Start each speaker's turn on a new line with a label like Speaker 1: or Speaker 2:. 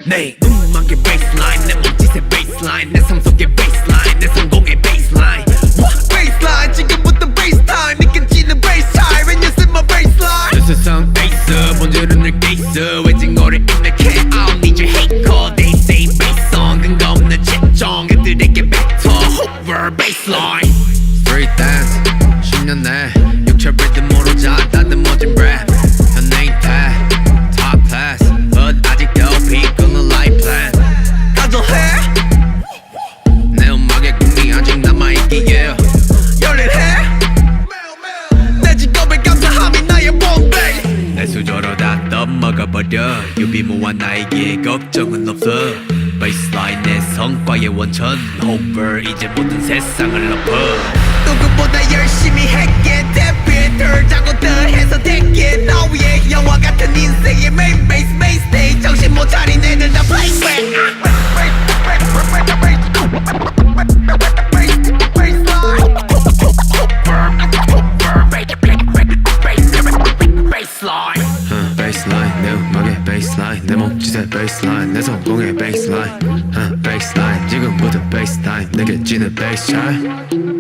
Speaker 1: 내 음악의 baseline, 내 몸짓의 baseline, 내 삶 속의 baseline, 내 성공의 baseline. Baseline, 지금부터 bass time, 느껴지는 bass time when you see my baseline. 저 세상 ace, 본질은 늘 case, 외진거리 입력해. I don't need your hate call, they say bass song, 근거 없는 채점, 그들에게 뱉어 over baseline. Street dance, 10년 내 육체 리듬으로 자다듬 멋진 rap. 현행 때 top class, but 아직도 비끄는 life plan. 가져해 내 음악의 꿈이 아직 남아있기에 열일해 내 직업에 감사함이 나의 원베이. 내 수저로 다 떠먹어버려 유비무한 나에게 걱정은 없어. Baseline 내 성과의 원천 over 이제 모든 세상을 엎어. 누구보다 열심히 했기에 데뷔를 자고 더 해서 됐기에 나 위에 영화 같은 인생의 main base main stage. 정신 못 차린 애들 다 playback. Baseline 내 음악의 baseline, 내 몸짓의 baseline, 내 성공의 baseline. Baseline 지금부터 bass time, 내게 지는 bass chart.